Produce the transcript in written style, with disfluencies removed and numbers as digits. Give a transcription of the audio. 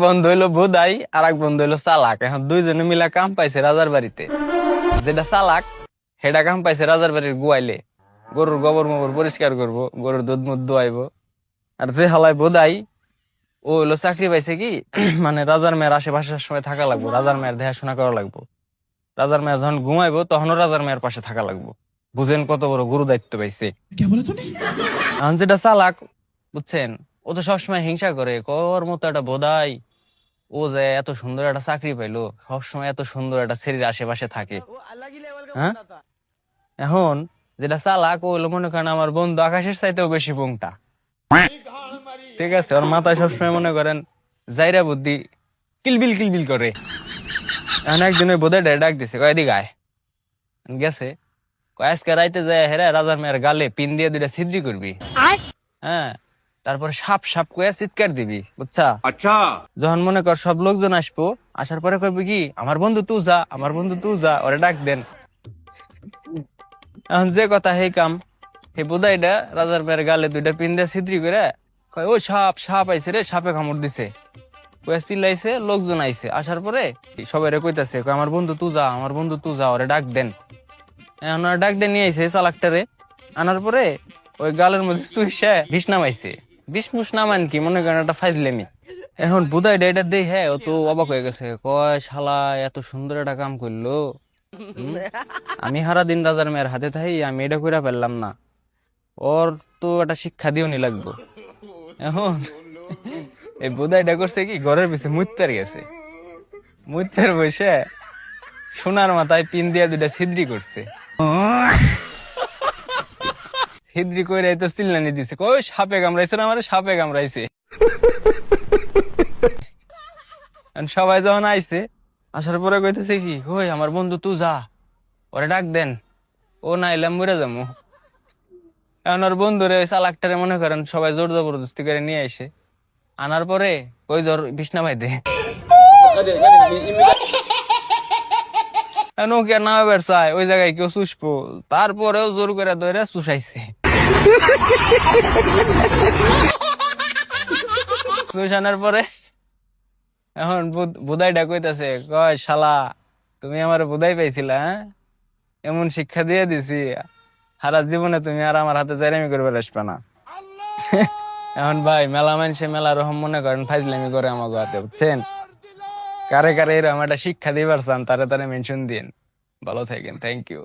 বন্ধু হইলো বোধাই আর এক বন্ধু হইলো চালাক। এখন দুইজনে মিলা কাম পাইছে রাজার বাড়িতে। যেটা চালাক সেটা কাম পাইছে রাজার বাড়ির গুয়াইলে, গরুর গোবর মোবর পরিষ্কার করবো, গরুর দুধ মুধ দোয়াইবো। আর যে হালায় বোধাই ও হইলো চাকরি পাইছে কি মানে রাজার মেয়ের আশেপাশে সময় থাকা লাগবো, রাজার মেয়ের দেখাশোনা করা লাগবো। রাজার মেয়ে যখন ঘুমাইবো তখনও রাজার মেয়ের পাশে থাকা লাগবো। বুঝেন কত বড় গুরু দায়িত্ব পাইছে। এখন যেটা চালাক, বুঝছেন, ও তো সবসময় হিংসা করে, কর মতো একটা বোধাই ও যে এত সুন্দর একটা চাকরি পাইলো, সবসময় এত সুন্দর একটা ছেলের আশেপাশে থাকে। হ্যাঁ, এখন যেটা চালাক ও হলো মনে করেন আমার বন্ধু আকাশের চাইতেও বেশি পোংটা। ঠিক আছে, ওর মাথায় সবসময় মনে করেন জাইরা বুদ্ধি কিলবিল কিলবিল করে। এখন একদিন ওই বোধহয় ডাক দিছে, কয় এদিকে আয়। গেছে, কয় আজকে রাইতে যায় হেরা রাজার মেয়ের গালে পিন দিয়ে দুইটা ছিদ্রি করবি। হ্যাঁ, তারপর সাপ সাপ কয়ে চিৎকার দিবি, বুঝছা? अच्छा। যখন মনে কর সব লোকজন আসবো, আসার পরে কইবি কি, আমার বন্ধু তুই যা, আমার বন্ধু তুই যা, ওরে ডাক দেন। এখন যে কথা সেই কাম। সেই বোধাইটা রাজার মেয়ের গালে দুইটা পিন দিয়ে ছিদ্রি করে কয়, ও সাপ সাপ আইছে রে, সাপে কামড় দিছে। কয়ে চিল্লাইছে, লোকজন আইছে। আসার পরে সবাই কইতাছে, কয় আমার বন্ধু তুই যা, আমার বন্ধু তুই যা, ওরে ডাক দেন। এখন ওরা ডাক দিয়ে নিয়ে আইছে চালাকটারে। আনার পরে ওই গালের মধ্যে চুইসে বিষ নামাইছে। বিষ মুষ নামান কি মনে করেন একটা ফাইজলেমি। এখন বুধাই এটা দেই, হ্যাঁ, ও তো অবাক হয়ে গেছে, কয় শালা এত সুন্দর একটা কাম করলো। আমি সারা দিন রাজার মেয়ের হাতে থাই, আমি এটা কইরা ফেললাম না, ওর তো একটা শিক্ষা দিও নি লাগবো। এখন এই বুধাইটা করছে কি, ঘরের পিছে মুইতার গেছে, মুইতার বসে সোনার মাথায় পিন দিয়ে দুইটা ছিদ্রি করছে। ছিদ্রি কইরা তো চিল্লানি দিছে, কই সাপে কামড়াইছে না, আমার সাপে কামড়াইছে। সবাই যখন আইছে, আসার পরে কইতেছে কি, কই আমার বন্ধু তুই যা, ওরে ডাক দেন, ও না এলাম মরে যাবো। এখন ওর বন্ধুরে চালাকটারে মনে করেন সবাই জোর জবরদস্তি করে নিয়ে আসে। আনার পরে কই ধর বিছনা ভাই দে, নৌকা না এবার চায় ওই জায়গায় কেউ চুষবো, তারপরেও জোর করে ধরে চুষাইছে। চুষানোর পরে এখন বুধাইটা কইতাছে, কয় শালা তুমি আমার বুধাই পাইছিলা, হ্যাঁ, এমন শিক্ষা দিয়ে দিছি, সারা জীবনে তুমি আর আমার হাতে জাইরামি করবে আসবে না। এখন ভাই মেলা মানুষে মেলা রকম মনে করেন ফাইজলামি করে আমাকে হাতে, বুঝছেন? কারে কারে এরকম একটা শিক্ষা দিবার চান তারে তারে মেনশন দিন। ভালো থাকেন, থ্যাংক ইউ।